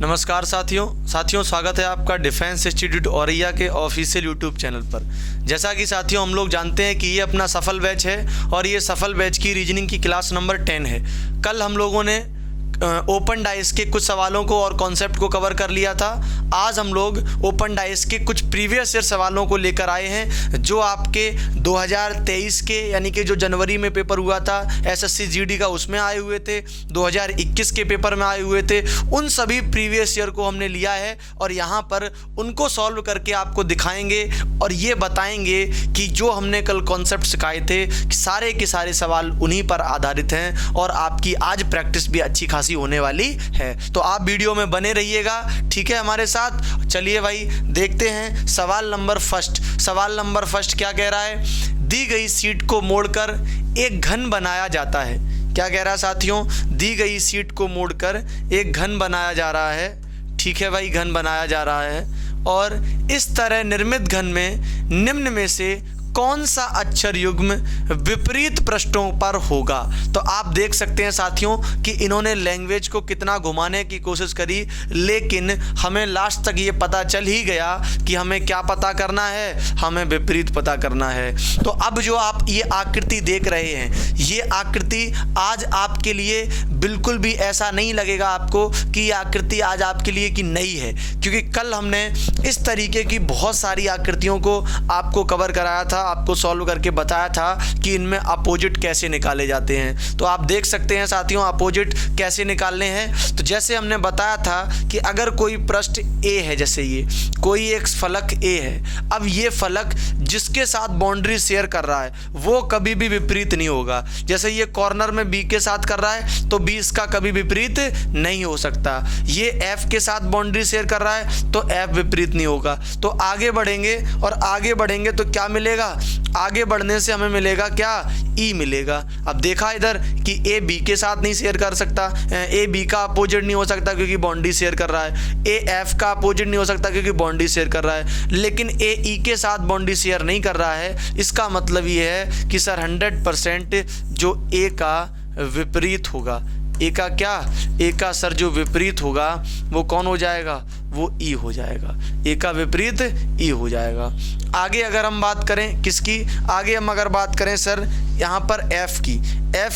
नमस्कार साथियों स्वागत है आपका डिफेंस इंस्टीट्यूट औरैया के ऑफिशियल यूट्यूब चैनल पर। जैसा कि साथियों हम लोग जानते हैं कि ये अपना सफल बैच है और ये सफल बैच की रीजनिंग की क्लास नंबर 10 है। कल हम लोगों ने ओपन डाइस के कुछ सवालों को और कॉन्सेप्ट को कवर कर लिया था। आज हम लोग ओपन डाइस के कुछ प्रीवियस ईयर सवालों को लेकर आए हैं जो आपके 2023 के यानी कि जो जनवरी में पेपर हुआ था एसएससी जीडी का, उसमें आए हुए थे, 2021 के पेपर में आए हुए थे। उन सभी प्रीवियस ईयर को हमने लिया है और यहाँ पर उनको सॉल्व करके आपको दिखाएंगे और ये बताएंगे कि जो हमने कल कॉन्सेप्ट सिखाए थे सारे के सारे सवाल उन्हीं पर आधारित हैं और आपकी आज प्रैक्टिस भी अच्छी खासी होने वाली है। तो आप वीडियो में बने रहिएगा, ठीक है हमारे साथ। चलिए भाई देखते हैं सवाल नंबर फर्स्ट क्या कह रहा है। दी गई सीट को मोड़कर एक घन बनाया जाता है। क्या कह रहा है साथियों? दी गई सीट को मोड़कर एक घन बनाया जा रहा है। ठीक है भाई, घन बनाया जा रहा है और इस तरह निर्मित घन में निम्न में से कौन सा अक्षर युग्म विपरीत पृष्ठों पर होगा। तो आप देख सकते हैं साथियों कि इन्होंने लैंग्वेज को कितना घुमाने की कोशिश करी, लेकिन हमें लास्ट तक ये पता चल ही गया कि हमें क्या पता करना है, हमें विपरीत पता करना है। तो अब जो आप ये आकृति देख रहे हैं, ये आकृति आज आपके लिए बिल्कुल भी ऐसा नहीं लगेगा आपको कि ये आकृति आज आपके लिए कि नई है, क्योंकि कल हमने इस तरीके की बहुत सारी आकृतियों को आपको कवर कराया था, आपको सॉल्व करके बताया था कि इनमें अपोजिट कैसे निकाले जाते हैं। तो आप देख सकते हैं साथियों अपोजिट कैसे निकालने हैं। तो जैसे हमने बताया था कि अगर कोई पृष्ठ ए है, जैसे ये कोई एक फलक ए है, अब ये फलक जिसके साथ बाउंड्री शेयर कर रहा है वो कभी भी विपरीत नहीं होगा। जैसे ये कॉर्नर में बी के साथ कर रहा है तो बी इसका कभी विपरीत नहीं हो सकता। ये एफ के साथ बाउंड्री शेयर कर रहा है तो एफ विपरीत नहीं होगा। तो आगे बढ़ेंगे और आगे बढ़ेंगे तो क्या मिलेगा? आगे बढ़ने से हमें मिलेगा क्या? ई मिलेगा। अब देखा इधर कि ए बी के साथ नहीं शेयर कर सकता, ए बी का अपोजिट नहीं हो सकता क्योंकि बाउंड्री शेयर कर रहा है, ए एफ का अपोजिट नहीं हो सकता क्योंकि बाउंड्री शेयर कर रहा है, लेकिन ए ई के साथ बाउंड्री शेयर नहीं कर रहा है। इसका मतलब ये है कि सर 100% जो ए का विपरीत होगा, ए का क्या? ए का सर जो विपरीत होगा वो कौन हो जाएगा? वो ई हो जाएगा। ए का विपरीत ई हो जाएगा। आगे अगर हम बात करें किसकी, आगे हम अगर बात करें सर यहाँ पर एफ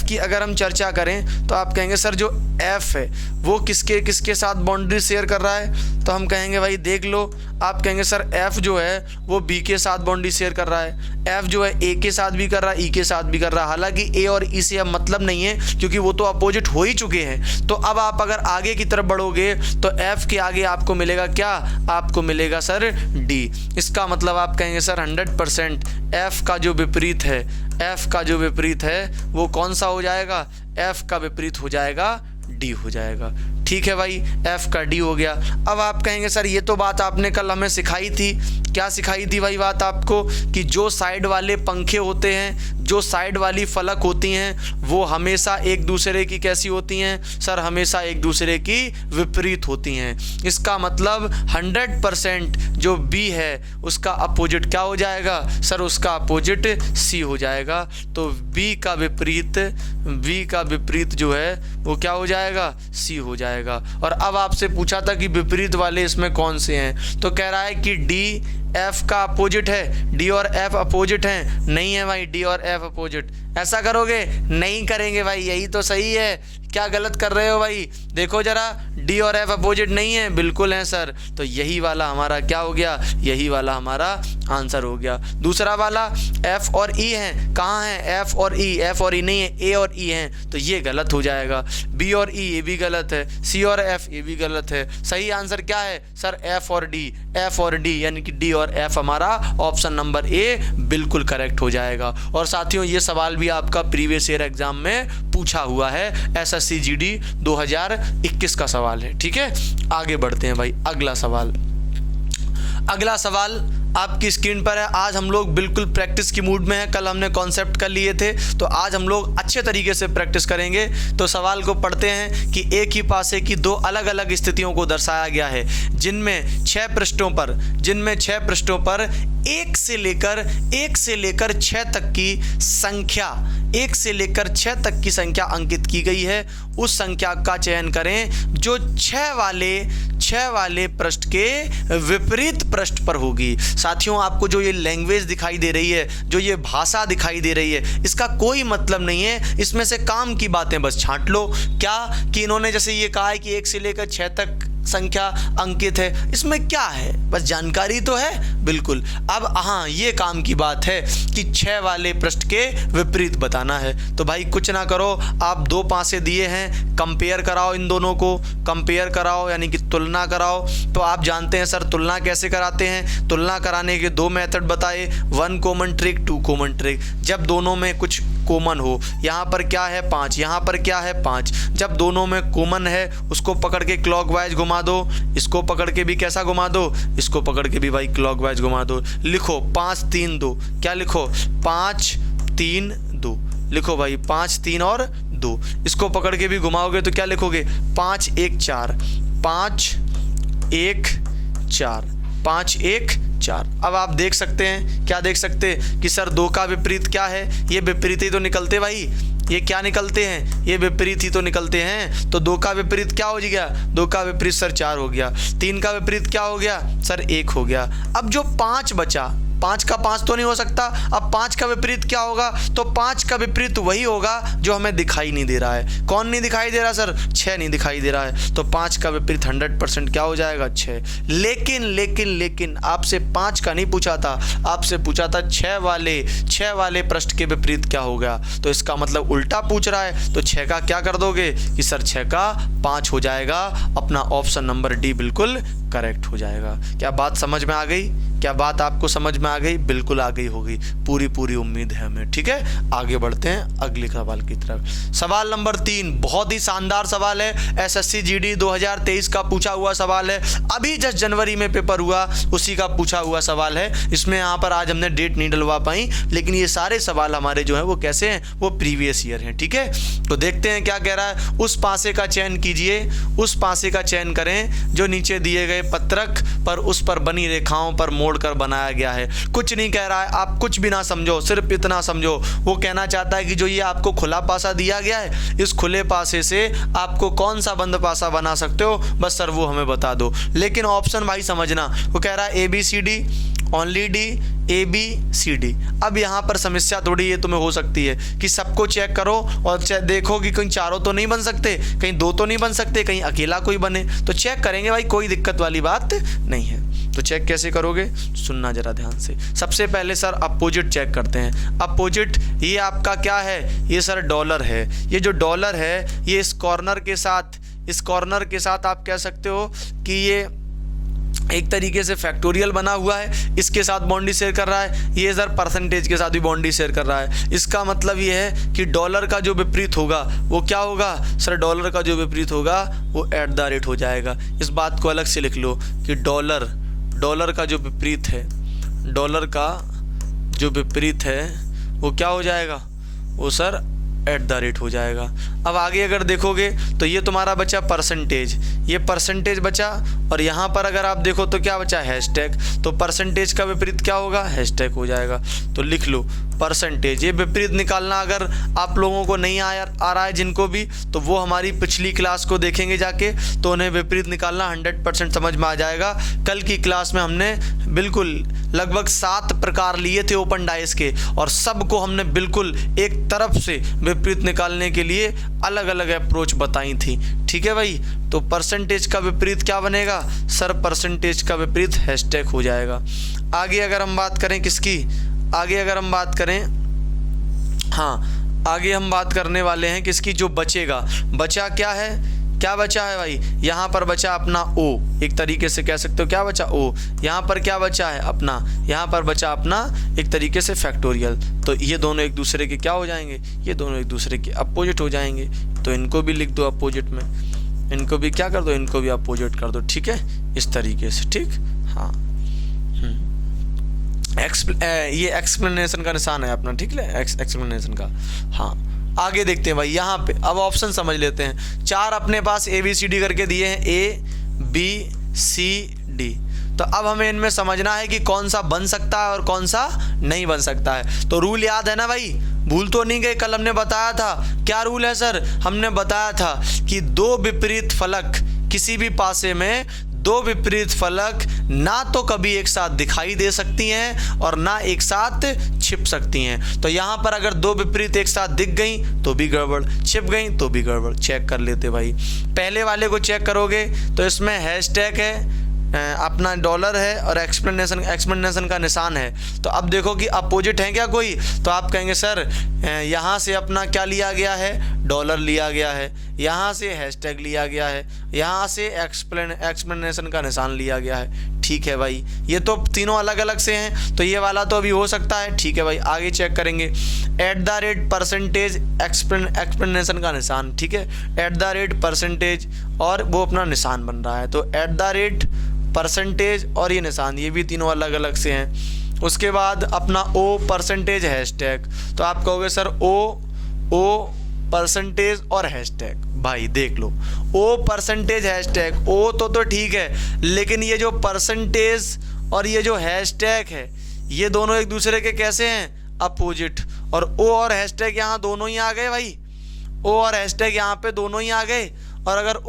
की अगर हम चर्चा करें तो आप कहेंगे सर जो एफ है वो किसके साथ बाउंड्री शेयर कर रहा है? तो हम कहेंगे भाई देख लो, आप कहेंगे सर एफ जो है वो बी के साथ बाउंड्री शेयर कर रहा है, एफ जो है ए के साथ भी कर रहा है, ई के साथ भी कर रहा है। हालांकि ए और ई से अब मतलब नहीं है क्योंकि वो तो अपोजिट हो ही चुके हैं। तो अब आप अगर आगे की तरफ बढ़ोगे तो एफ के आगे आपको मिलेगा क्या? आपको मिलेगा सर डी। इसका मतलब आप कहेंगे सर 100% एफ का जो विपरीत है, एफ का जो विपरीत है वो कौन सा हो जाएगा? एफ का विपरीत हो जाएगा डी हो जाएगा। ठीक है भाई, एफ का डी हो गया। अब आप कहेंगे सर ये तो बात आपने कल हमें सिखाई थी। क्या सिखाई थी भाई बात आपको? कि जो साइड वाले पंखे होते हैं, जो साइड वाली फलक होती हैं वो हमेशा एक दूसरे की कैसी होती हैं? सर हमेशा एक दूसरे की विपरीत होती हैं। इसका मतलब 100% जो बी है उसका अपोजिट क्या हो जाएगा? सर उसका अपोजिट सी हो जाएगा। तो बी का विपरीत जो है वो क्या हो जाएगा? सी हो जाएगा। और अब आपसे पूछा था कि विपरीत वाले इसमें कौन से हैं, तो कह रहा है कि डी एफ का अपोजिट है। डी और एफ अपोजिट हैं? नहीं है भाई, डी और एफ अपोजिट। ऐसा करोगे? नहीं करेंगे भाई, यही तो सही है। क्या गलत कर रहे हो भाई? देखो जरा, डी और एफ अपोजिट नहीं है, बिल्कुल है सर। तो यही वाला हमारा क्या हो गया? यही वाला हमारा आंसर हो गया। दूसरा वाला एफ और ई हैं, कहाँ हैं? एफ और ई नहीं है, ए और ई हैं, तो ये गलत हो जाएगा। बी और ई ये भी गलत है, सी और एफ ये भी गलत है। सही आंसर क्या है सर? एफ और डी यानी कि डी और एफ हमारा ऑप्शन नंबर ए बिल्कुल करेक्ट हो जाएगा। और साथियों ये सवाल भी आपका प्रीवियस ईयर एग्जाम में पूछा हुआ है, एसएससी जीडी 2021 का सवाल है। ठीक है, आगे बढ़ते हैं भाई। अगला सवाल आपकी स्क्रीन पर है। आज हम लोग बिल्कुल प्रैक्टिस की मूड में हैं। कल हमने कॉन्सेप्ट कर लिए थे तो आज हम लोग अच्छे तरीके से प्रैक्टिस करेंगे। तो सवाल को पढ़ते हैं कि एक ही पासे की दो अलग अलग स्थितियों को दर्शाया गया है जिनमें 6 पृष्ठों पर एक से लेकर 6 तक की संख्या 1 से लेकर 6 तक की संख्या अंकित की गई है, उस संख्या का चयन करें जो 6 वाले पृष्ठ के विपरीत पृष्ठ पर होगी। साथियों, आपको जो ये लैंग्वेज दिखाई दे रही है, जो ये भाषा दिखाई दे रही है, इसका कोई मतलब नहीं है, इसमें से काम की बातें बस छांट लो। क्या कि इन्होंने जैसे ये कहा है कि 1 से लेकर 6 तक संख्या अंकित है, इसमें क्या है, बस जानकारी तो है बिल्कुल। अब हाँ, ये काम की बात है कि 6 वाले पृष्ठ के विपरीत बताना है। तो भाई कुछ ना करो, आप 2 पासे दिए हैं, कंपेयर कराओ, इन दोनों को कंपेयर कराओ, यानी कि तुलना कराओ। तो आप जानते हैं सर तुलना कैसे कराते हैं। तुलना कराने के 2 मेथड बताए, 1 कॉमन ट्रिक, 2 कॉमन ट्रिक। जब दोनों में कुछ कॉमन हो, यहाँ पर क्या है 5, यहाँ पर क्या है 5, जब दोनों में कॉमन है उसको पकड़ के क्लॉकवाइज घुमा दो, इसको पकड़ के भी कैसा घुमा दो, इसको पकड़ के भी भाई क्लॉकवाइज घुमा दो। लिखो 5 3 2, क्या लिखो 5 3 2, लिखो भाई 5 3 और 2। इसको पकड़ के भी घुमाओगे तो क्या लिखोगे 5 1 4, 5 1 4, 5 1 4। अब आप देख सकते हैं, क्या देख सकते हैं कि सर 2 का विपरीत क्या है, ये विपरीत ही तो निकलते भाई, ये क्या निकलते हैं, ये विपरीत ही तो निकलते हैं। तो 2 का विपरीत क्या हो गया, 2 का विपरीत सर 4 हो गया, 3 का विपरीत क्या हो गया सर 1 हो गया। अब जो 5 बचा, 5 का 5 तो नहीं हो सकता, अब 5 का विपरीत क्या होगा, तो 5 का विपरीत वही होगा जो हमें दिखाई नहीं दे रहा है। कौन नहीं दिखाई दे रहा सर, 6 नहीं दिखाई दे रहा है, तो 5 का विपरीत 100% क्या हो जाएगा 6। लेकिन आपसे 5 का नहीं पूछा था, आपसे पूछा था 6 वाले पृष्ठ के विपरीत क्या हो गया। तो इसका मतलब उल्टा पूछ रहा है, तो 6 का क्या कर दोगे कि सर 6 का 5 हो जाएगा। अपना ऑप्शन नंबर डी बिल्कुल करेक्ट हो जाएगा। क्या बात समझ में आ गई, क्या बात आपको समझ में आ गई, बिल्कुल आ गई होगी, पूरी उम्मीद है हमें। ठीक है, आगे बढ़ते हैं अगले सवाल की तरफ। सवाल नंबर 3 बहुत ही शानदार सवाल है, एसएससी जीडी 2023 का पूछा हुआ सवाल है, अभी जस्ट जनवरी में पेपर हुआ उसी का पूछा हुआ सवाल है। इसमें यहाँ पर आज हमने डेट नहीं डलवा पाई, लेकिन ये सारे सवाल हमारे जो है वो कैसे हैं, वो प्रीवियस ईयर हैं। ठीक है, तो देखते हैं क्या कह रहा है। उस पासे का चयन कीजिए, उस पासे का चयन करें जो नीचे दिए गए पत्रक पर उस पर बनी रेखाओं पर मोड़कर बनाया गया है। कुछ नहीं कह रहा है, आप कुछ भी ना समझो, सिर्फ इतना समझो, वो कहना चाहता है कि जो ये आपको खुला पासा दिया गया है, इस खुले पासे से आपको कौन सा बंद पासा बना सकते हो, बस सर वो हमें बता दो। लेकिन ऑप्शन भाई समझना, वो कह रहा है ABCD, ओनली डी, ABCD। अब यहाँ पर समस्या थोड़ी ये तुम्हें हो सकती है कि सबको चेक करो और देखो कि कहीं चारों तो नहीं बन सकते, कहीं 2 तो नहीं बन सकते, कहीं अकेला कोई बने, तो चेक करेंगे भाई, कोई दिक्कत वाली बात नहीं है। तो चेक कैसे करोगे, सुनना जरा ध्यान से। सबसे पहले सर अपोजिट चेक करते हैं। अपोजिट ये आपका क्या है, ये सर डॉलर है। ये जो डॉलर है ये इस कॉर्नर के साथ आप कह सकते हो कि ये एक तरीके से फैक्टोरियल बना हुआ है, इसके साथ बाउंड्री शेयर कर रहा है। ये सर परसेंटेज के साथ भी बाउंड्री शेयर कर रहा है। इसका मतलब ये है कि डॉलर का जो विपरीत होगा वो क्या होगा सर, डॉलर का जो विपरीत होगा वो @ हो जाएगा। इस बात को अलग से लिख लो कि डॉलर का जो विपरीत है, डॉलर का जो विपरीत है वो क्या हो जाएगा, वो सर @ हो जाएगा। अब आगे अगर देखोगे तो ये तुम्हारा बचा परसेंटेज, ये परसेंटेज बचा, और यहाँ पर अगर आप देखो तो क्या बचा हैशटैग। तो परसेंटेज का विपरीत क्या होगा, हैशटैग हो जाएगा। तो लिख लो परसेंटेज। ये विपरीत निकालना अगर आप लोगों को नहीं आ रहा है जिनको भी, तो वो हमारी पिछली क्लास को देखेंगे जाके, तो उन्हें विपरीत निकालना 100% समझ में आ जाएगा। कल की क्लास में हमने बिल्कुल लगभग 7 प्रकार लिए थे ओपन डाइस के, और सबको हमने बिल्कुल एक तरफ से विपरीत निकालने के लिए अलग अलग अप्रोच बताई थी। ठीक है भाई, तो परसेंटेज का विपरीत क्या बनेगा सर, परसेंटेज का विपरीत हैशटैग हो जाएगा। आगे अगर हम बात करें किसकी, आगे अगर हम बात करें, हाँ आगे हम बात करने वाले हैं किसकी, जो बचेगा। बचा क्या है, क्या बचा है भाई, यहाँ पर बचा अपना O, एक तरीके से कह सकते हो क्या बचा O। यहाँ पर क्या बचा है अपना, यहाँ पर बचा अपना एक तरीके से फैक्टोरियल। तो ये दोनों एक दूसरे के क्या हो जाएंगे, ये दोनों एक दूसरे के अपोजिट हो जाएंगे। तो इनको भी लिख दो अपोजिट में, इनको भी क्या कर दो, इनको भी अपोजिट कर दो। ठीक है, इस तरीके से। ठीक, हाँ ये एक्सप्लेनेशन का निशान है अपना। ठीक है, एक्सप्लेनेशन का। हाँ आगे देखते हैं भाई, यहाँ पे अब ऑप्शन समझ लेते हैं। 4 अपने पास ABCD करके दिए हैं, ABCD। तो अब हमें इनमें समझना है कि कौन सा बन सकता है और कौन सा नहीं बन सकता है। तो रूल याद है ना भाई, भूल तो नहीं गए? कल हमने बताया था, क्या रूल है सर? हमने बताया था कि दो विपरीत फलक, किसी भी पासे में दो विपरीत फलक ना तो कभी एक साथ दिखाई दे सकती हैं और ना एक साथ छिप सकती हैं। तो यहाँ पर अगर दो विपरीत एक साथ दिख गई तो भी गड़बड़, छिप गई तो भी गड़बड़। चेक कर लेते भाई। पहले वाले को चेक करोगे तो इसमें हैशटैग है, अपना डॉलर है और एक्सप्लेनेशन का निशान है। तो अब देखो कि अपोजिट है क्या कोई? तो आप कहेंगे सर यहाँ से अपना क्या लिया गया है? डॉलर लिया गया है, यहाँ से हैशटैग लिया गया है, यहाँ से एक्सप्लेनेशन का निशान लिया गया है। ठीक है भाई, ये तो तीनों अलग अलग से हैं, तो ये वाला तो अभी हो सकता है। ठीक है भाई, आगे चेक करेंगे। @ एक्सप्लेनेशन का निशान, ठीक है, @ और वो अपना निशान बन रहा है। तो @ और ये निशान, ये भी तीनों अलग अलग से हैं। उसके बाद अपना O% हैशटैग। तो आप कहोगे सर O% और हैशटैग। भाई देख लो, O% हैशटैग, ओ तो ठीक है, लेकिन ये जो परसेंटेज और ये जो हैशटैग है, ये दोनों एक दूसरे के कैसे हैं? अपोजिट। और O और हैशटैग यहाँ दोनों ही आ गए भाई, O और हैशटैग यहाँ पे दोनों ही आ गए। और अगर O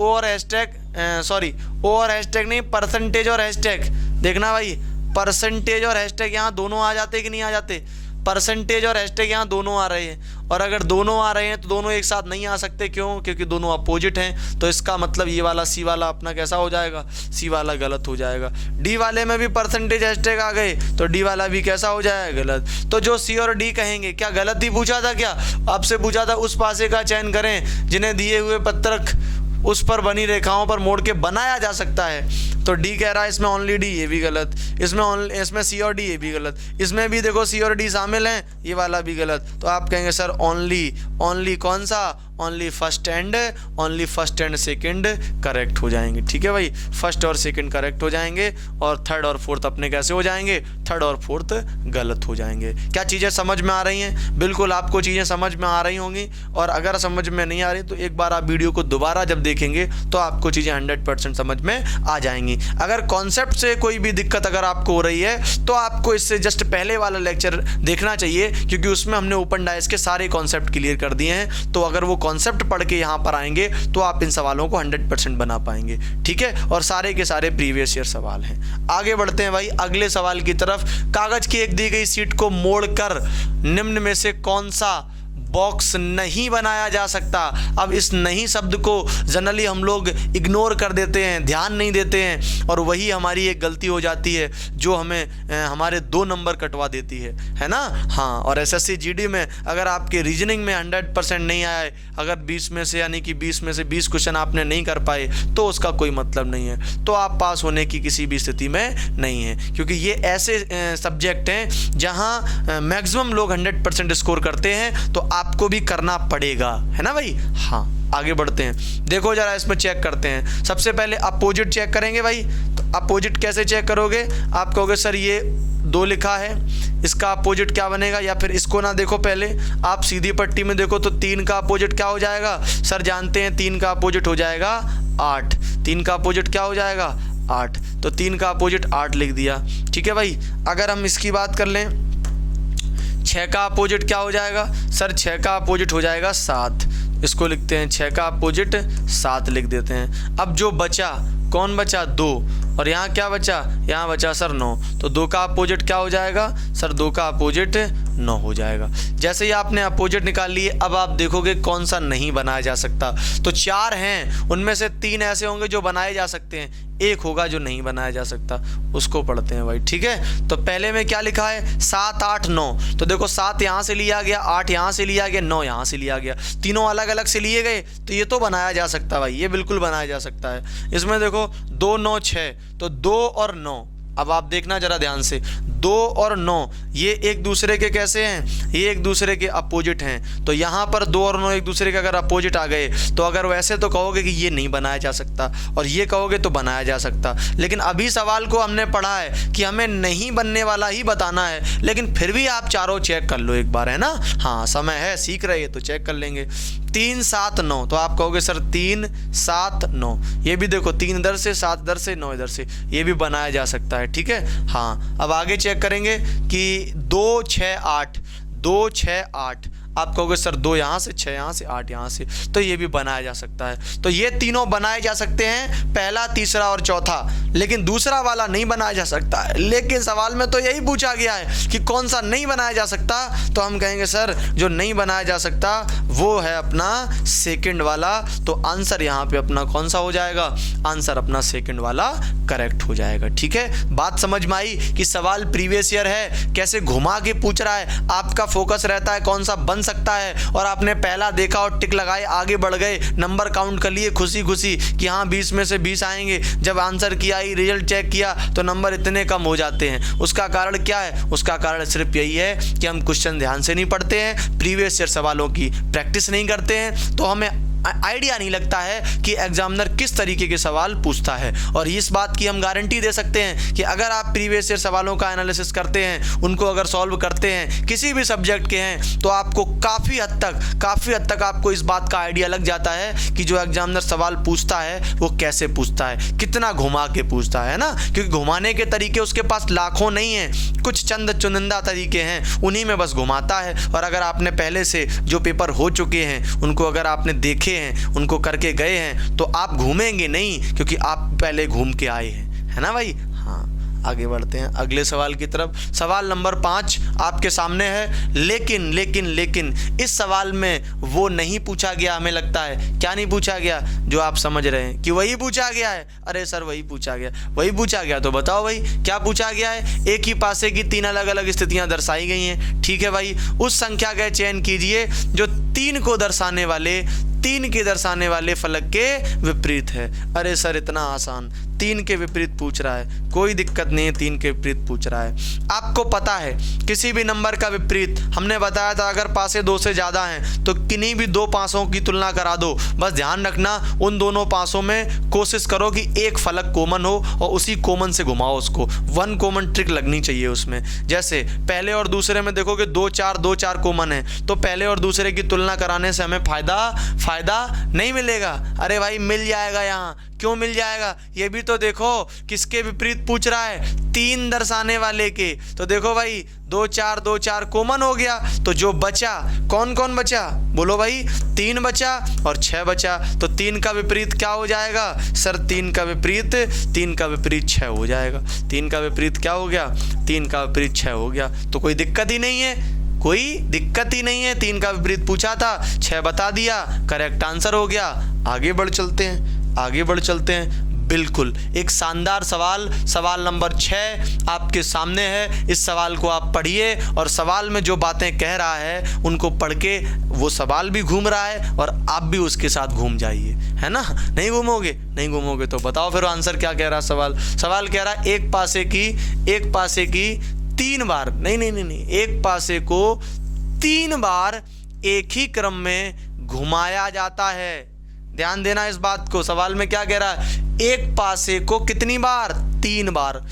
और हैशटैग नहीं, परसेंटेज और हैशटैग, देखना भाई, परसेंटेज और हैशटैग यहाँ दोनों आ जाते कि नहीं आ जाते? परसेंटेज और हैशटैग यहाँ दोनों आ रहे हैं, और अगर दोनों आ रहे हैं तो दोनों एक साथ नहीं आ सकते। क्यों? क्योंकि दोनों अपोजिट हैं। तो इसका मतलब ये वाला सी वाला अपना कैसा हो जाएगा? सी वाला गलत हो जाएगा। डी वाले में भी परसेंटेज हैशटैग आ गए तो डी वाला भी कैसा हो जाएगा? गलत। तो जो सी और डी कहेंगे, क्या गलत ही पूछा था? क्या आपसे पूछा था उस पासे का चयन करें जिन्हें दिए हुए पत्रक उस पर बनी रेखाओं पर मोड़ के बनाया जा सकता है। तो डी कह रहा है इसमें ओनली डी, ये भी गलत। इसमें सी और डी, ये भी गलत। इसमें भी देखो सी और डी शामिल हैं, ये वाला भी गलत। तो आप कहेंगे सर ओनली कौन सा? Only first and second correct हो जाएंगे। ठीक है भाई, फर्स्ट और सेकंड करेक्ट हो जाएंगे, और थर्ड और फोर्थ अपने कैसे हो जाएंगे? थर्ड और फोर्थ गलत हो जाएंगे। क्या चीज़ें समझ में आ रही हैं? बिल्कुल आपको चीज़ें समझ में आ रही होंगी, और अगर समझ में नहीं आ रही तो एक बार आप वीडियो को दोबारा जब देखेंगे तो आपको चीज़ें 100% समझ में आ जाएंगी। अगर कॉन्सेप्ट से कोई भी दिक्कत अगर आपको हो रही है तो आपको इससे जस्ट पहले वाला लेक्चर देखना चाहिए, क्योंकि उसमें हमने ओपन डायस के सारे कॉन्सेप्ट क्लियर कर दिए हैं। तो अगर वो कॉन्सेप्ट पढ़ के यहाँ पर आएंगे तो आप इन सवालों को 100% बना पाएंगे। ठीक है, और सारे के सारे प्रीवियस ईयर सवाल हैं। आगे बढ़ते हैं भाई अगले सवाल की तरफ। कागज की एक दी गई सीट को मोड़कर निम्न में से कौन सा बॉक्स नहीं बनाया जा सकता? अब इस नहीं शब्द को जनरली हम लोग इग्नोर कर देते हैं, ध्यान नहीं देते हैं, और वही हमारी एक गलती हो जाती है जो हमें हमारे 2 नंबर कटवा देती है ना। हाँ, और SSC GD में अगर आपके रीजनिंग में 100% नहीं आए, अगर 20 में से यानी कि 20 में से 20 क्वेश्चन आपने नहीं कर पाए, तो उसका कोई मतलब नहीं है, तो आप पास होने की किसी भी स्थिति में नहीं है, क्योंकि ये ऐसे सब्जेक्ट हैं जहाँ मैक्सिमम लोग 100% स्कोर करते हैं। तो आपको भी करना पड़ेगा, है ना भाई। हाँ, आगे बढ़ते हैं। देखो जरा इसमें चेक करते हैं। सबसे पहले अपोजिट चेक करेंगे भाई। तो अपोजिट कैसे चेक करोगे? आप कहोगे सर ये 2 लिखा है, इसका अपोजिट क्या बनेगा? या फिर इसको ना देखो, पहले आप सीधी पट्टी में देखो तो 3 का अपोजिट क्या हो जाएगा? सर जानते हैं 3 का अपोजिट हो जाएगा 8। 3 का अपोजिट क्या हो जाएगा? 8। तो 3 का अपोजिट 8 लिख दिया। ठीक है भाई, अगर हम इसकी बात कर लें, 6 का अपोजिट क्या हो जाएगा? सर 6 का अपोजिट हो जाएगा 7। इसको लिखते हैं 6 का अपोजिट 7 लिख देते हैं। अब जो बचा, कौन बचा? 2, और यहाँ क्या बचा? यहाँ बचा सर 9। तो 2 का अपोजिट क्या हो जाएगा? सर 2 का अपोजिट 9 हो जाएगा। जैसे ही आपने अपोजिट निकाल लिए, अब आप देखोगे कौन सा नहीं बनाया जा सकता। तो 4 हैं, उनमें से 3 ऐसे होंगे जो बनाए जा सकते हैं, 1 होगा जो नहीं बनाया जा सकता। उसको पढ़ते हैं भाई। ठीक है, तो पहले में क्या लिखा है? 7, 8, 9। तो देखो 7 यहाँ से लिया गया, 8 यहाँ से लिया गया, 9 यहाँ से लिया गया, तीनों अलग अलग से लिए गए, तो ये तो बनाया जा सकता भाई, ये बिल्कुल बनाया जा सकता है। इसमें देखो 2, 9, 6, तो 2 और 9। अब आप देखना जरा ध्यान से, 2 और 9 ये एक दूसरे के कैसे हैं? ये एक दूसरे के अपोजिट हैं। तो यहाँ पर 2 और 9 एक दूसरे के अगर अपोजिट आ गए, तो अगर वैसे तो कहोगे कि ये नहीं बनाया जा सकता, और ये कहोगे तो बनाया जा सकता। लेकिन अभी सवाल को हमने पढ़ा है कि हमें नहीं बनने वाला ही बताना है, लेकिन फिर भी आप चारों चेक कर लो एक बार, है ना। हाँ, समय है, सीख रहे हैं तो चेक कर लेंगे। 3, 7, 9, तो आप कहोगे सर 3, 7, 9। ये भी देखो 3 इधर से, 7 इधर से, 9 इधर से, ये भी बनाया जा सकता है। ठीक है, हाँ। अब आगे चेक करेंगे कि 2, 6, 8, 2, 6, 8। आप कहोगे सर 2 यहाँ से, 6 यहाँ से, 8 यहाँ से, तो ये भी बनाया जा सकता है। तो ये तीनों बनाए जा सकते हैं, पहला, तीसरा और चौथा, लेकिन दूसरा वाला नहीं बनाया जा सकता है। लेकिन सवाल में तो यही पूछा गया है कि कौन सा नहीं बनाया जा सकता, तो हम कहेंगे सर जो नहीं बनाया जा सकता वो है अपना सेकंड वाला। तो आंसर यहाँ पे अपना कौन सा हो जाएगा, आंसर अपना सेकंड वाला करेक्ट हो जाएगा। ठीक है, बात समझ में आई कि सवाल प्रीवियस ईयर है, कैसे घुमा के पूछ रहा है, आपका फोकस रहता है कौन सा बन सकता है, और आपने पहला देखा और टिक लगाए, आगे बढ़ गए, नंबर काउंट कर लिए खुशी खुशी कि हाँ 20 में से 20 आएंगे। जब आंसर किया ही, रिजल्ट चेक किया तो नंबर इतने कम हो जाते हैं। उसका कारण क्या है, उसका कारण सिर्फ यही है कि हम क्वेश्चन ध्यान से नहीं पढ़ते हैं, प्रीवियस ईयर सवालों की प्रैक्टिस नहीं करते हैं, तो हमें आइडिया नहीं लगता है कि एग्जामिनर किस तरीके के सवाल पूछता है। और इस बात की हम गारंटी दे सकते हैं कि अगर आप प्रीवियस ईयर सवालों का एनालिसिस करते हैं, उनको अगर सॉल्व करते हैं, किसी भी सब्जेक्ट के हैं, तो आपको काफ़ी हद तक आपको इस बात का आइडिया लग जाता है कि जो एग्जामिनर सवाल पूछता है वो कैसे पूछता है, कितना घुमा के पूछता है ना। क्योंकि घुमाने के तरीके उसके पास लाखों नहीं हैं, कुछ चंद चुनिंदा तरीके हैं, उन्हीं में बस घुमाता है। और अगर आपने पहले से जो पेपर हो चुके हैं उनको अगर आपने देखे हैं, उनको करके गए हैं, तो आप घूमेंगे नहीं, क्योंकि आप पहले घूम के आए हैं, है ना भाई। हाँ, आगे बढ़ते हैं अगले सवाल की तरफ। सवाल नंबर 5 आपके सामने है, लेकिन इस सवाल में वो नहीं पूछा गया, हमें लगता है। क्या नहीं पूछा गया, जो आप समझ रहे हैं कि वही पूछा गया है। अरे सर वही पूछा गया, तो बताओ भाई क्या पूछा गया है। एक ही पासे की 3 अलग अलग स्थितियां दर्शाई गई हैं। ठीक है भाई, उस संख्या का चयन कीजिए जो 3 के दर्शाने वाले फलक के विपरीत है। अरे सर इतना आसान, 3 के विपरीत पूछ रहा है, कोई दिक्कत नहीं है, 3 के विपरीत पूछ रहा है। आपको पता है किसी भी नंबर का विपरीत, हमने बताया था अगर पासे 2 से ज़्यादा हैं तो किन्हीं भी 2 पासों की तुलना करा दो। बस ध्यान रखना उन दोनों पासों में कोशिश करो कि एक फलक कॉमन हो और उसी कॉमन से घुमाओ उसको। 1 कॉमन ट्रिक लगनी चाहिए उसमें। जैसे पहले और दूसरे में देखोगे 2 4 कॉमन है, तो पहले और दूसरे की तुलना कराने से हमें फ़ायदा नहीं मिलेगा। अरे भाई मिल जाएगा, यहाँ क्यों मिल जाएगा। ये भी तो देखो किसके विपरीत पूछ रहा है, 3 दर्शाने वाले के। तो देखो भाई 2 4 कॉमन हो गया, तो जो बचा कौन कौन बचा, बोलो भाई 3 बचा और 6 बचा। तो 3 का विपरीत क्या हो जाएगा सर, 3 का विपरीत 6 हो जाएगा। 3 का विपरीत क्या हो गया, 3 का विपरीत 6 हो गया। तो कोई दिक्कत ही नहीं है, 3 का विपरीत पूछा था, 6 बता दिया, करेक्ट आंसर हो गया। आगे बढ़ चलते हैं। बिल्कुल एक शानदार सवाल नंबर 6 आपके सामने है। इस सवाल को आप पढ़िए और सवाल में जो बातें कह रहा है उनको पढ़ के वो सवाल भी घूम रहा है और आप भी उसके साथ घूम जाइए, है ना। नहीं घूमोगे तो बताओ फिर आंसर क्या कह रहा है। सवाल कह रहा है एक पासे की 3 बार, नहीं, एक पासे को 3 बार एक ही क्रम में घुमाया जाता है। ध्यान देना इस बात को, सवाल में क्या कह रहा है, एक पासे को कितनी बार, 3 बार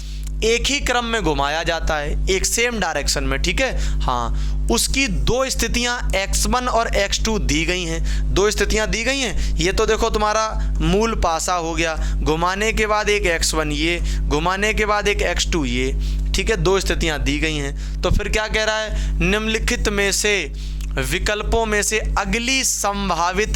एक ही क्रम में घुमाया जाता है, एक सेम डायरेक्शन में। ठीक है, हाँ, उसकी 2 स्थितियां x1 और x2 दी गई हैं। 2 स्थितियां दी गई हैं। ये तो देखो तुम्हारा मूल पासा हो गया, घुमाने के बाद एक x1 ये, घुमाने के बाद एक x2 ये। ठीक है, 2 स्थितियां दी गई हैं। तो फिर क्या कह रहा है, निम्नलिखित में से विकल्पों में से अगली संभावित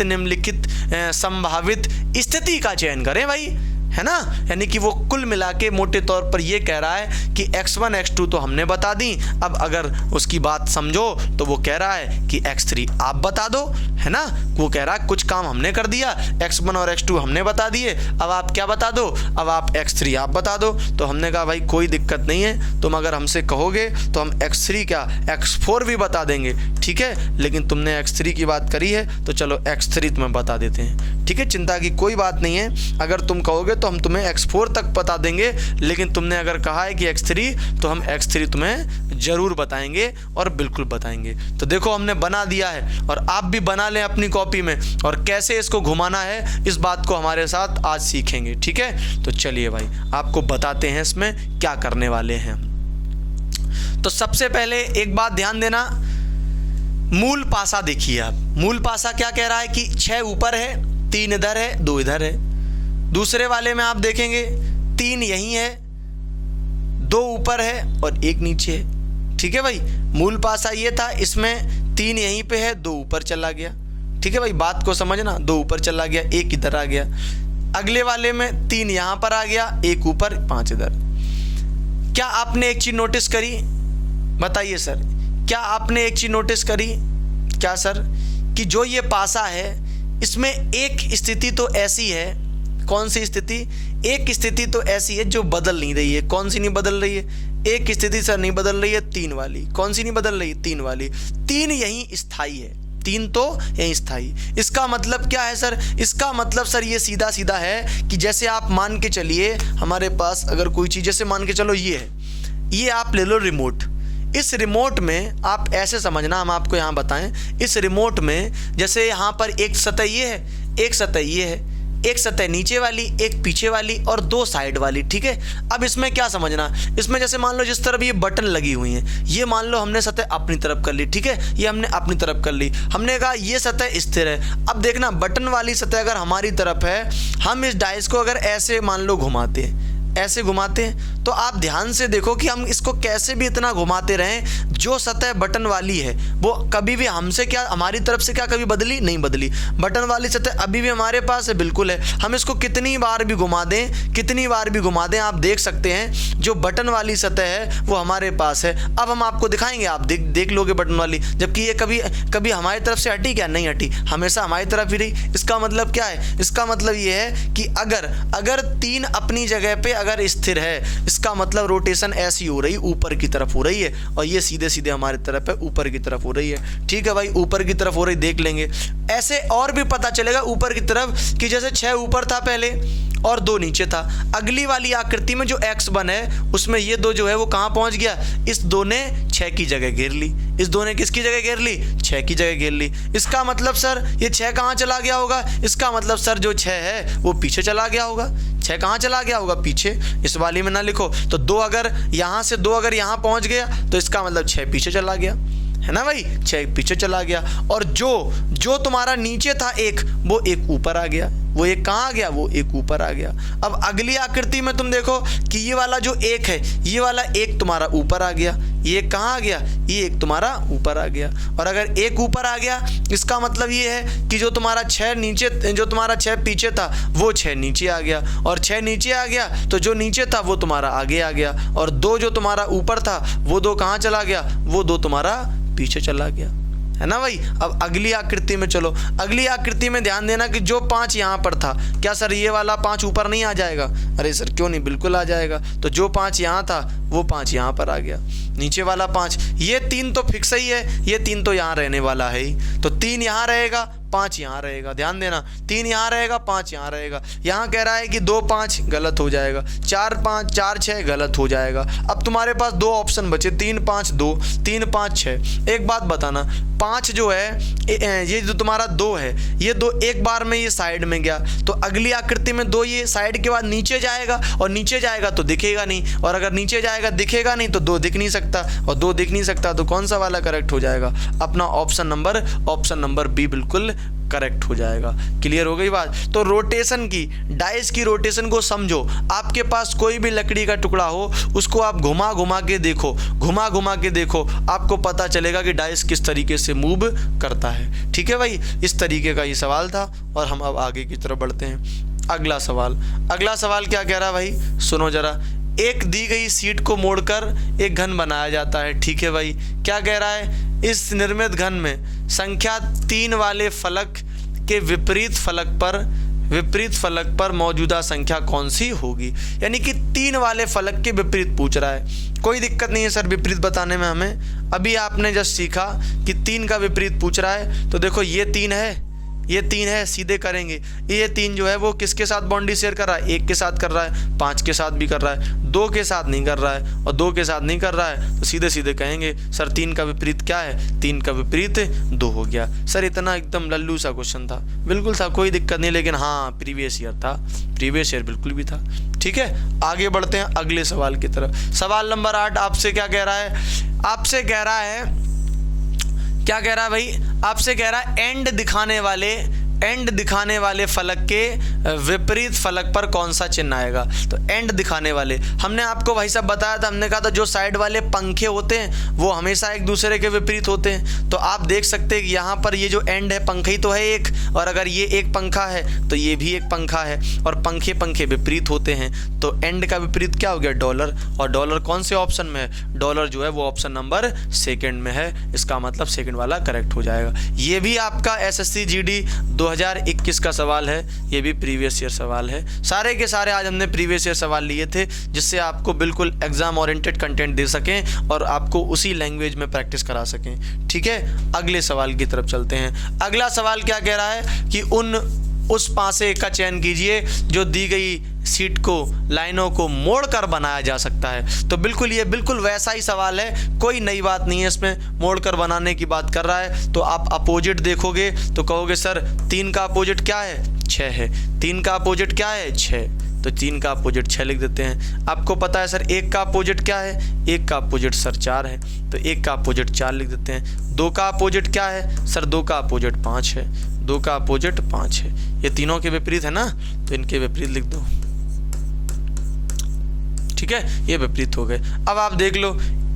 स्थिति का चयन करें भाई, है ना। यानी कि वो कुल मिला के मोटे तौर पर ये कह रहा है कि x1 x2 तो हमने बता दी, अब अगर उसकी बात समझो तो वो कह रहा है कि x3 आप बता दो, है ना। वो कह रहा है कुछ काम हमने कर दिया, x1 और x2 हमने बता दिए, अब आप क्या बता दो, अब आप x3 आप बता दो। तो हमने कहा भाई कोई दिक्कत नहीं है, तुम अगर हमसे कहोगे तो हम x3 क्या x4 भी बता देंगे। ठीक है, लेकिन तुमने x3 की बात करी है तो चलो x3 तुम्हें बता देते हैं। ठीक है, चिंता की कोई बात नहीं है। अगर तुम कहोगे तो हम तुम्हें x4 तक बता देंगे, लेकिन तुमने अगर कहा है कि x3 तो हम x3 तुम्हें ज़रूर बताएंगे और बिल्कुल बताएंगे। तो देखो हमने बना दिया है और आप भी बना लें अपनी कॉपी में, और कैसे इसको घुमाना है इस बात को हमारे साथ आज सीखेंगे। ठीक है, तो चलिए भाई आपको बताते हैं इसमें क्या करने वाले हैं। तो सबसे पहले एक बात ध्यान देना, मूल पासा देखिए आप। मूल पासा क्या कह रहा है कि 6 ऊपर है, 3 इधर है, 2 इधर है। दूसरे वाले में आप देखेंगे 3 यहीं है, 2 ऊपर है और 1 नीचे है। ठीक है भाई, मूल पासा ये था, इसमें 3 यहीं पे है, 2 ऊपर चला गया। ठीक है भाई, बात को समझना, 2 ऊपर चला गया, 1 इधर आ गया। अगले वाले में 3 यहाँ पर आ गया, 1 ऊपर, 5 इधर। क्या आपने एक चीज़ नोटिस करी? बताइए सर, क्या आपने एक चीज़ नोटिस करी? क्या सर? कि जो ये पासा है इसमें एक स्थिति तो ऐसी है, कौन सी स्थिति? एक स्थिति तो ऐसी है जो बदल नहीं रही है। कौन सी नहीं बदल रही है? एक स्थिति सर नहीं बदल रही है, 3 वाली। कौन सी नहीं बदल रही? 3 वाली। 3 यहीं स्थायी है, 3 तो यहीं स्थायी। इसका मतलब क्या है सर? इसका मतलब सर ये सीधा सीधा है कि जैसे आप मान के चलिए हमारे पास अगर कोई चीज़, जैसे मान के चलो ये है, ये आप ले लो रिमोट। इस रिमोट में आप ऐसे समझना, हम आपको यहाँ बताएं, इस रिमोट में जैसे यहाँ पर एक सतह ये है, एक सतह ये है, एक सतह नीचे वाली, एक पीछे वाली और 2 साइड वाली। ठीक है, अब इसमें क्या समझना, इसमें जैसे मान लो जिस तरफ ये बटन लगी हुई हैं, ये मान लो हमने सतह अपनी तरफ कर ली। ठीक है, ये हमने अपनी तरफ कर ली, हमने कहा ये सतह स्थिर है। अब देखना, बटन वाली सतह अगर हमारी तरफ है, हम इस डाइस को अगर ऐसे मान लो घुमाते हैं, ऐसे घुमाते हैं, तो आप ध्यान से देखो कि हम इसको कैसे भी इतना घुमाते रहें, जो सतह बटन वाली है वो कभी भी हमसे क्या, हमारी तरफ से क्या कभी बदली? नहीं बदली। बटन वाली सतह अभी भी हमारे पास है, बिल्कुल है। हम इसको कितनी बार भी घुमा दें, कितनी बार भी घुमा दें, आप देख सकते हैं जो बटन वाली सतह है वो हमारे पास है। अब हम आपको दिखाएंगे, आप देख लोगे बटन वाली, जबकि ये कभी हमारी तरफ से हटी क्या? नहीं हटी, हमेशा हमारी तरफ ही रही। इसका मतलब क्या है? इसका मतलब ये है कि अगर 3 अपनी जगह पे अगर स्थिर है, इसका मतलब रोटेशन ऐसी हो रही, ऊपर की तरफ हो रही है, और ये सीधे सीधे हमारी तरफ है, ऊपर की तरफ हो रही है। ठीक है भाई, ऊपर की तरफ हो रही, देख लेंगे। ऐसे और भी पता चलेगा ऊपर की तरफ कि जैसे 6 ऊपर था पहले और 2 नीचे था। अगली वाली आकृति में जो x1 है उसमें ये 2 जो है वो कहाँ पहुँच गया? इस 2 ने 6 की जगह घेर ली। इस 2 ने किसकी जगह घेर ली? 6 की जगह घेर ली। इसका मतलब सर ये 6 कहाँ चला गया होगा? इसका मतलब सर जो 6 है वो पीछे चला गया होगा। 6 कहाँ चला गया होगा? पीछे। इस वाली में ना लिखो तो 2 अगर यहाँ से 2 अगर यहाँ पहुँच गया तो इसका मतलब 6 पीछे चला गया, है ना भाई? 6 पीछे चला गया। और जो तुम्हारा नीचे था 1, वो 1 ऊपर आ गया। वो 1 कहाँ आ गया? वो 1 ऊपर आ गया। अब अगली आकृति में तुम देखो कि ये वाला जो 1 है, ये वाला 1 तुम्हारा ऊपर आ गया। ये कहाँ आ गया? ये 1 तुम्हारा ऊपर आ गया। और अगर 1 ऊपर आ गया, इसका मतलब ये है कि जो तुम्हारा 6 नीचे, जो तुम्हारा 6 पीछे था वो 6 नीचे आ गया। और 6 नीचे आ गया तो जो नीचे था वो तुम्हारा आगे आ गया। और 2 जो तुम्हारा ऊपर था वो 2 कहाँ चला गया? वो 2 तुम्हारा पीछे चला गया, है ना भाई? अब अगली आकृति में चलो। अगली आकृति में ध्यान देना कि जो 5 यहाँ पर था, क्या सर ये वाला 5 ऊपर नहीं आ जाएगा? अरे सर क्यों नहीं, बिल्कुल आ जाएगा। तो जो 5 यहाँ था वो 5 यहाँ पर आ गया। नीचे वाला 5, ये 3 तो फिक्स ही है, ये 3 तो यहाँ रहने वाला है ही। तो 3 यहाँ रहेगा, 5 यहाँ रहेगा। ध्यान देना, 3 यहाँ रहेगा, 5 यहाँ रहेगा। यहाँ कह रहा है कि 2 5 गलत हो जाएगा, 4 5 4 6 गलत हो जाएगा। अब तुम्हारे पास 2 ऑप्शन बचे, 3 5 2, 3 5 6। एक बात बताना, 5 जो है ये जो तुम्हारा 2 है, ये 2 एक बार में ये साइड में गया, तो अगली आकृति में 2 ये साइड के बाद नीचे जाएगा, और नीचे जाएगा तो दिखेगा नहीं, और अगर नीचे जाएगा दिखेगा नहीं तो 2 दिख नहीं सकता, और 2 दिख नहीं सकता तो कौन सा वाला करेक्ट हो जाएगा? अपना ऑप्शन नंबर बी बिल्कुल करेक्ट हो जाएगा। क्लियर हो गई बात? तो रोटेशन की, डाइस की रोटेशन को समझो। आपके पास कोई भी लकड़ी का टुकड़ा हो, उसको आप घुमा घुमा के देखो, आपको पता चलेगा कि डाइस किस तरीके से मूव करता है। ठीक है भाई, इस तरीके का ये सवाल था। और हम अब आगे की तरफ बढ़ते हैं। अगला सवाल क्या कह रहा है भाई? सुनो जरा। एक दी गई सीट को मोड़कर एक घन बनाया जाता है। ठीक है भाई, क्या कह रहा है? इस निर्मित घन में संख्या 3 वाले फलक के विपरीत फलक पर मौजूदा संख्या कौन सी होगी? यानी कि 3 वाले फलक के विपरीत पूछ रहा है। कोई दिक्कत नहीं है सर विपरीत बताने में हमें। अभी आपने जस्ट सीखा कि 3 का विपरीत पूछ रहा है, तो देखो ये 3 है, ये 3 है, सीधे करेंगे। ये 3 जो है वो किसके साथ बाउंड्री शेयर कर रहा है? 1 के साथ कर रहा है, 5 के साथ भी कर रहा है, 2 के साथ नहीं कर रहा है, और 2 के साथ नहीं कर रहा है, तो सीधे सीधे कहेंगे सर 3 का विपरीत क्या है? 3 का विपरीत 2 हो गया। सर इतना एकदम लल्लू सा क्वेश्चन था, बिल्कुल था, कोई दिक्कत नहीं, लेकिन हाँ प्रीवियस ईयर बिल्कुल भी था। ठीक है, आगे बढ़ते हैं अगले सवाल की तरफ। सवाल नंबर 8 आपसे क्या कह रहा है? क्या कह रहा है भाई? आपसे कह रहा है एंड दिखाने वाले एंड दिखाने वाले फलक के विपरीत फलक पर कौन सा चिन्ह आएगा। तो एंड दिखाने वाले, हमने आपको भाई साहब बताया था, हमने कहा था जो साइड वाले पंखे होते हैं वो हमेशा एक दूसरे के विपरीत होते हैं। तो आप देख सकते हैं कि यहाँ पर ये जो एंड है, पंखा ही तो है एक, और अगर ये एक पंखा है तो ये भी एक पंखा है, और पंखे पंखे विपरीत होते हैं। तो एंड का विपरीत क्या हो गया, डॉलर। और डॉलर कौन से ऑप्शन में है, डॉलर जो है वो ऑप्शन नंबर सेकंड में है। इसका मतलब सेकंड वाला करेक्ट हो जाएगा। ये भी आपका एसएससी जीडी 2021 का सवाल है, ये भी प्रीवियस ईयर सवाल है। सारे के सारे आज हमने प्रीवियस ईयर सवाल लिए थे, जिससे आपको बिल्कुल एग्जाम ओरिएंटेड कंटेंट दे सकें और आपको उसी लैंग्वेज में प्रैक्टिस करा सकें। ठीक है, अगले सवाल की तरफ चलते हैं। अगला सवाल क्या कह रहा है कि उस पासे का चयन कीजिए जो दी गई सीट को, लाइनों को मोड़कर बनाया जा सकता है। तो बिल्कुल ये बिल्कुल वैसा ही सवाल है, कोई नई बात नहीं है इसमें, मोड़कर बनाने की बात कर रहा है। तो आप अपोजिट देखोगे तो कहोगे सर 3 का अपोजिट क्या है, 6 है। 3 का अपोजिट क्या है, 6। तो 3 का अपोजिट 6 लिख देते हैं। आपको पता है सर 1 का अपोजिट क्या है, 1 का अपोजिट सर 4 है, तो 1 का अपोजिट 4 लिख देते हैं। 2 का अपोजिट क्या है सर, 2 का अपोजिट 5 है, 2 का अपोजिट 5 है। ये तीनों के विपरीत है ना, तो इनके विपरीत लिख दो। ठीक है, ये विपरीत हो गए। अब आप देख लो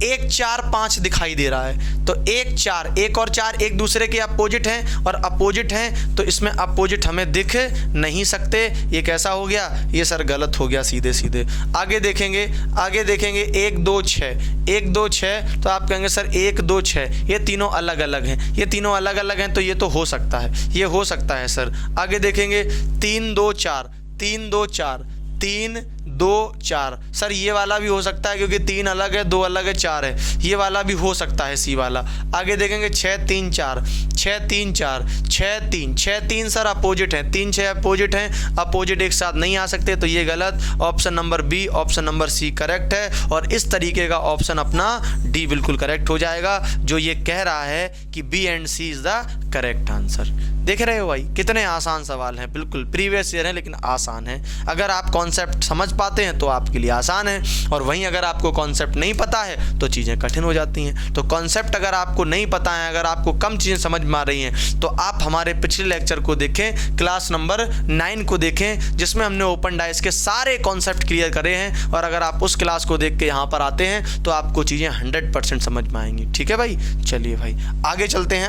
1 4 5 दिखाई दे रहा है, तो 1 4, 1 और 4 एक दूसरे के अपोजिट हैं, और अपोजिट हैं तो इसमें अपोजिट हमें दिख नहीं सकते। ये कैसा हो गया, ये सर गलत हो गया सीधे सीधे। आगे देखेंगे 1 2 6, 1 2 6, तो आप कहेंगे सर 1 2 6, ये तीनों अलग अलग हैं, ये तीनों अलग अलग हैं, तो ये तो हो सकता है, ये हो सकता है सर। आगे देखेंगे 3 2 4, 3 2 4, 3 2 4, सर ये वाला भी हो सकता है क्योंकि 3 अलग है, 2 अलग है, 4 है, ये वाला भी हो सकता है, सी वाला। आगे देखेंगे 6 3 4, 6 3 4, 6 3, 6 3 सर अपोजिट है, 3 6 अपोजिट हैं, अपोजिट एक साथ नहीं आ सकते, तो ये गलत। Option number B, option number C correct है, और इस तरीके का ऑप्शन अपना डी बिल्कुल करेक्ट हो जाएगा, जो ये कह रहा है कि B and C is the correct answer. देख रहे हो भाई कितने आसान सवाल हैं, बिल्कुल प्रीवियस ईयर है लेकिन आसान है। अगर आप कॉन्सेप्ट समझ पाते हैं तो आपके लिए आसान है, और वहीं अगर आपको कॉन्सेप्ट नहीं पता है तो चीज़ें कठिन हो जाती हैं। तो कॉन्सेप्ट अगर आपको नहीं पता है, अगर आपको कम चीज़ें समझ में आ रही हैं, तो आप हमारे पिछले लेक्चर को देखें, क्लास नंबर 9 को देखें, जिसमें हमने ओपन डाइस के सारे कॉन्सेप्ट क्लियर करे हैं। और अगर आप उस क्लास को देख के यहाँ पर आते हैं तो आपको चीज़ें 100% समझ में आएंगी। ठीक है भाई, चलिए भाई आगे चलते हैं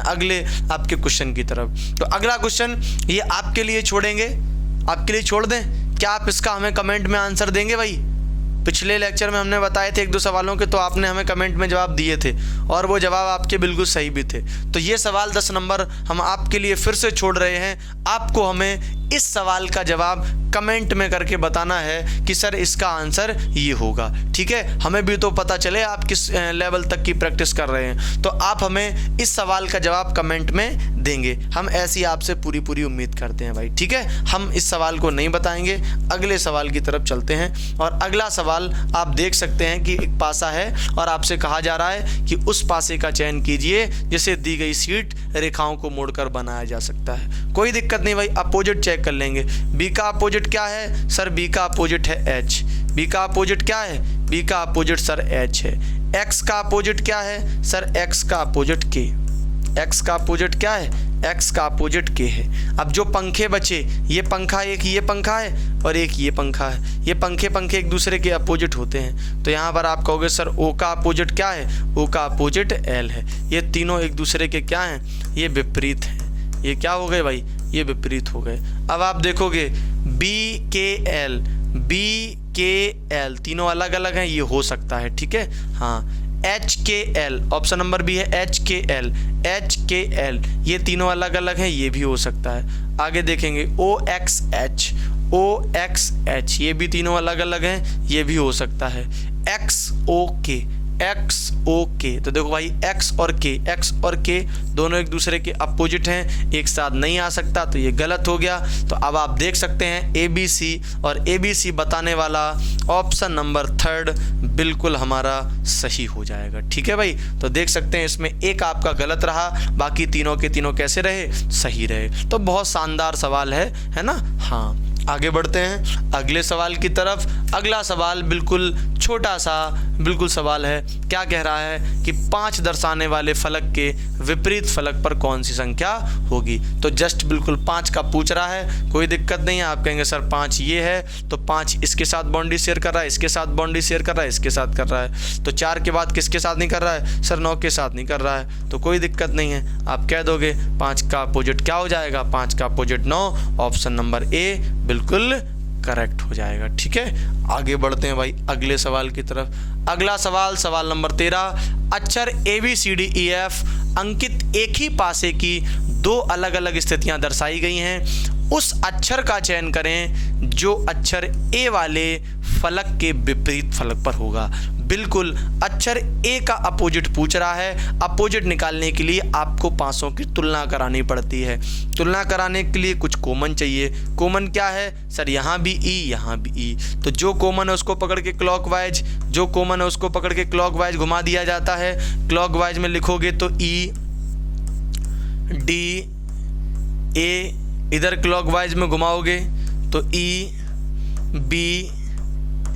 अगले आपके क्वेश्चन की तरफ। तो अगला क्वेश्चन ये आपके लिए छोड़ेंगे, आपके लिए छोड़ दें, क्या आप इसका हमें कमेंट में आंसर देंगे भाई? पिछले लेक्चर में हमने बताए थे 1 2 सवालों के, तो आपने हमें कमेंट में जवाब दिए थे, और वो जवाब आपके बिल्कुल सही भी थे। तो ये सवाल 10 नंबर हम आपके लिए फिर से छोड़ रहे हैं। आपको हमें इस सवाल का जवाब कमेंट में करके बताना है कि सर इसका आंसर ये होगा। ठीक है, हमें भी तो पता चले आप किस लेवल तक की प्रैक्टिस कर रहे हैं। तो आप हमें इस सवाल का जवाब कमेंट में देंगे, हम ऐसी आपसे पूरी उम्मीद करते हैं भाई। ठीक है, हम इस सवाल को नहीं बताएंगे, अगले सवाल की तरफ चलते हैं। और अगला सवाल आप देख सकते हैं कि एक पासा है, और आपसे कहा जा रहा है कि उस पासे का चयन कीजिए जिसे दी गई सीट रेखाओं को मोड़कर बनाया जा सकता है। कोई दिक्कत नहीं भाई, अपोजिट चेक कर लेंगे। बी का अपोजिट क्या है सर, बी का अपोजिट है एच। बी का अपोजिट क्या है, बी का अपोजिट सर एच है। एक्स का अपोजिट क्या है सर, एक्स का अपोजिट के। एक्स का अपोजिट क्या है, एक्स का अपोजिट के है। अब जो पंखे बचे, ये पंखा, एक ये पंखा है और एक ये पंखा है, ये पंखे एक दूसरे के अपोजिट होते हैं। तो यहाँ पर आप कहोगे सर ओ का अपोजिट क्या है, ओ का अपोजिट एल है। ये तीनों एक दूसरे के क्या हैं, ये विपरीत हैं। ये क्या हो गए भाई, ये विपरीत हो गए। अब आप देखोगे बी के एल, बी के एल तीनों अलग अलग हैं, ये हो सकता है। ठीक है, हाँ। एच के एल, ऑप्शन नंबर बी है एच के एल, एच के एल ये तीनों अलग अलग हैं, ये भी हो सकता है। आगे देखेंगे ओ एक्स एच, ओ एक्स एच ये भी तीनों अलग अलग हैं, ये भी हो सकता है। एक्स ओ के, एक्स ओ के, तो देखो भाई एक्स और के दोनों एक दूसरे के अपोजिट हैं, एक साथ नहीं आ सकता, तो ये गलत हो गया। तो अब आप देख सकते हैं ए बी सी, और ए बी सी बताने वाला ऑप्शन नंबर 3 बिल्कुल हमारा सही हो जाएगा। ठीक है भाई, तो देख सकते हैं इसमें एक आपका गलत रहा, बाकी तीनों के तीनों कैसे रहे, सही रहे। तो बहुत शानदार सवाल है ना। हाँ, आगे बढ़ते हैं अगले सवाल की तरफ। अगला सवाल बिल्कुल छोटा सा बिल्कुल सवाल है। क्या कह रहा है कि 5 दर्शाने वाले फलक के विपरीत फलक पर कौन सी संख्या होगी। तो जस्ट बिल्कुल 5 का पूछ रहा है, कोई दिक्कत नहीं है। आप कहेंगे सर 5 ये है तो 5 इसके साथ बाउंड्री शेयर कर रहा है, इसके साथ बाउंड्री शेयर कर रहा है, इसके साथ कर रहा है। तो 4 के बाद किसके साथ नहीं कर रहा है सर, 9 के साथ नहीं कर रहा है। तो कोई दिक्कत नहीं है, आप कह दोगे 5 का अपोजिट क्या हो जाएगा, 5 का अपोजिट 9। ऑप्शन नंबर ए बिल्कुल करेक्ट हो जाएगा। ठीक है, आगे बढ़ते हैं भाई अगले सवाल की तरफ। अगला सवाल, सवाल नंबर 13। अक्षर ABCDEF अंकित एक ही पासे की 2 अलग अलग स्थितियां दर्शाई गई हैं। उस अक्षर का चयन करें जो अक्षर ए वाले फलक के विपरीत फलक पर होगा। बिल्कुल अक्षर ए का अपोजिट पूछ रहा है। अपोजिट निकालने के लिए आपको पासों की तुलना करानी पड़ती है। तुलना कराने के लिए कुछ कॉमन चाहिए। कॉमन क्या है सर, यहाँ भी ई, यहाँ भी ई। तो जो कॉमन है उसको पकड़ के क्लॉकवाइज, जो कॉमन है उसको पकड़ के क्लॉकवाइज घुमा दिया जाता है। क्लॉकवाइज में लिखोगे तो ई डी ए, इधर क्लॉकवाइज में घुमाओगे तो ई बी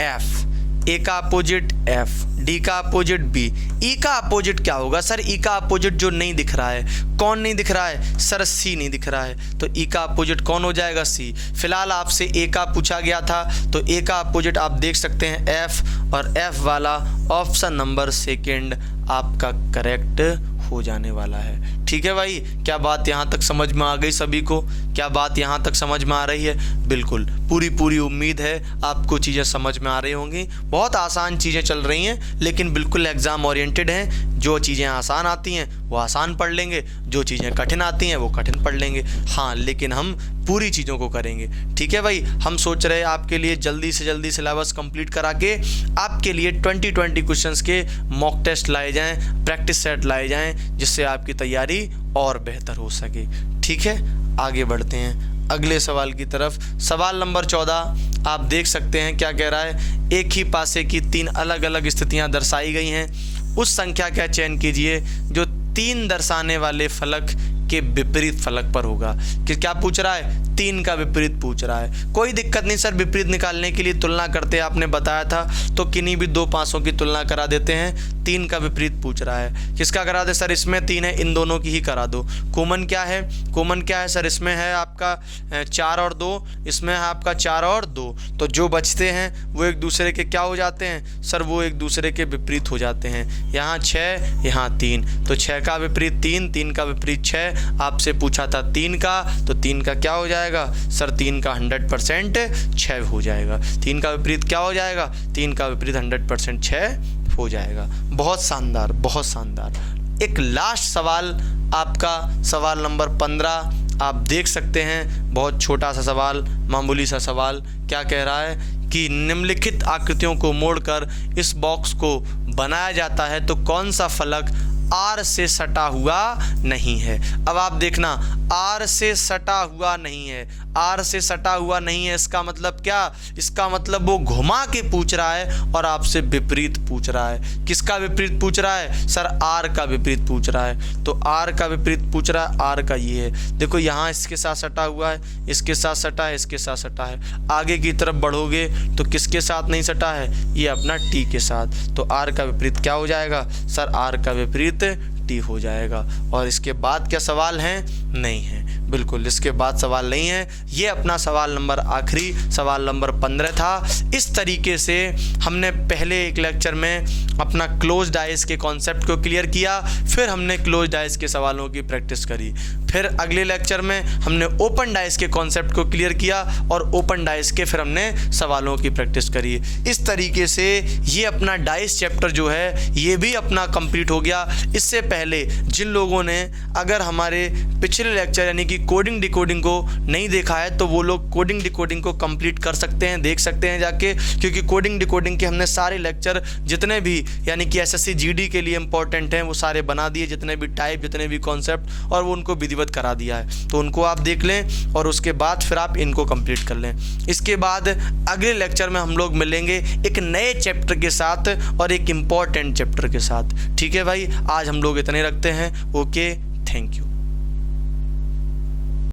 एफ। ए का अपोजिट एफ, डी का अपोजिट बी। ई का अपोजिट क्या होगा सर, ई का अपोजिट जो नहीं दिख रहा है, कौन नहीं दिख रहा है सर, सी नहीं दिख रहा है। तो ई का अपोजिट कौन हो जाएगा, सी। फिलहाल आपसे ए का पूछा गया था तो ए का अपोजिट आप देख सकते हैं एफ, और एफ वाला ऑप्शन नंबर सेकंड आपका करेक्ट हो जाने वाला है। ठीक है भाई, क्या बात यहाँ तक समझ में आ गई सभी को, क्या बात यहाँ तक समझ में आ रही है। बिल्कुल पूरी उम्मीद है आपको चीज़ें समझ में आ रही होंगी। बहुत आसान चीज़ें चल रही हैं लेकिन बिल्कुल एग्ज़ाम ओरिएंटेड हैं। जो चीज़ें आसान आती हैं वो आसान पढ़ लेंगे, जो चीज़ें कठिन आती हैं वो कठिन पढ़ लेंगे। हाँ, लेकिन हम पूरी चीज़ों को करेंगे। ठीक है भाई, हम सोच रहे हैं आपके लिए जल्दी से जल्दी सिलेबस कंप्लीट करा के आपके लिए 20 क्वेश्चंस के मॉक टेस्ट लाए जाएं, प्रैक्टिस सेट लाए जाएं, जिससे आपकी तैयारी और बेहतर हो सके। ठीक है, आगे बढ़ते हैं अगले सवाल की तरफ। सवाल नंबर 14 आप देख सकते हैं क्या कह रहा है। एक ही पासे की 3 अलग अलग स्थितियां दर्शाई गई हैं। उस संख्या का चयन कीजिए जो 3 दर्शाने वाले फलक के विपरीत फलक पर होगा। कि क्या पूछ रहा है, 3 का विपरीत पूछ रहा है। कोई दिक्कत नहीं सर, विपरीत निकालने के लिए तुलना करते हैं, आपने बताया था। तो किन्हीं भी 2 पासों की तुलना करा देते हैं। 3 का विपरीत पूछ रहा है, किसका करा दे सर, इसमें 3 है, इन दोनों की ही करा दो। कॉमन क्या है, कॉमन क्या है सर, इसमें है आपका 4 और 2, इसमें है आपका 4 और 2। तो जो बचते हैं वो एक दूसरे के क्या हो जाते हैं सर, वो एक दूसरे के विपरीत हो जाते हैं। यहाँ 6, यहाँ 3, तो 6 का विपरीत 3, 3 का विपरीत 6। आपसे पूछा था 3 का, तो 3 का क्या हो जाएगा सर, 3 का 100% 6 हो जाएगा। 3 का विपरीत क्या हो जाएगा, 3 का विपरीत 100% 6 हो जाएगा। बहुत शानदार, बहुत शानदार। एक लास्ट सवाल आपका, सवाल नंबर 15 आप देख सकते हैं। बहुत छोटा सा सवाल, मामूली सा सवाल। क्या कह रहा है कि निम्नलिखित आकृतियों को मोड़कर इस बॉक्स को बनाया जाता है तो कौन सा फलक आर से सटा हुआ नहीं है। अब आप देखना, आर से सटा हुआ नहीं है, आर से सटा हुआ नहीं है, इसका मतलब क्या, इसका मतलब वो घुमा के पूछ रहा है और आपसे विपरीत पूछ रहा है। किसका विपरीत पूछ रहा है सर, आर का विपरीत पूछ रहा है। तो आर का विपरीत पूछ रहा है, आर का ये है, देखो यहाँ इसके साथ सटा हुआ है, इसके साथ सटा है, इसके साथ सटा है। आगे की तरफ बढ़ोगे तो किसके साथ नहीं सटा है, ये अपना टी के साथ। तो आर का विपरीत क्या हो जाएगा सर, आर का विपरीत टी हो जाएगा। और इसके बाद क्या सवाल हैं, नहीं है, बिल्कुल इसके बाद सवाल नहीं है। ये अपना सवाल नंबर आखिरी सवाल नंबर 15 था। इस तरीके से हमने पहले एक लेक्चर में अपना क्लोज डाइस के कॉन्सेप्ट को क्लियर किया, फिर हमने क्लोज डाइस के सवालों की प्रैक्टिस करी, फिर अगले लेक्चर में हमने ओपन डाइस के कॉन्सेप्ट को क्लियर किया और ओपन डाइस के फिर हमने सवालों की प्रैक्टिस करी। इस तरीके से ये अपना डाइस चैप्टर जो है ये भी अपना कंप्लीट हो गया। इससे पहले जिन लोगों ने अगर हमारे पिछले लेक्चर यानी कि कोडिंग डिकोडिंग को नहीं देखा है तो वो लोग कोडिंग डिकोडिंग को कंप्लीट कर सकते हैं, देख सकते हैं जाके, क्योंकि कोडिंग डिकोडिंग के हमने सारे लेक्चर जितने भी यानी कि एसएससी जीडी के लिए इंपॉर्टेंट हैं वो सारे बना दिए, जितने भी टाइप, जितने भी कॉन्सेप्ट, और वो उनको विधिवत करा दिया है। तो उनको आप देख लें और उसके बाद फिर आप इनको कंप्लीट कर लें। इसके बाद अगले लेक्चर में हम लोग मिलेंगे एक नए चैप्टर के साथ और एक इम्पॉर्टेंट चैप्टर के साथ। ठीक है भाई, आज हम लोग इतने रखते हैं। Okay, thank you.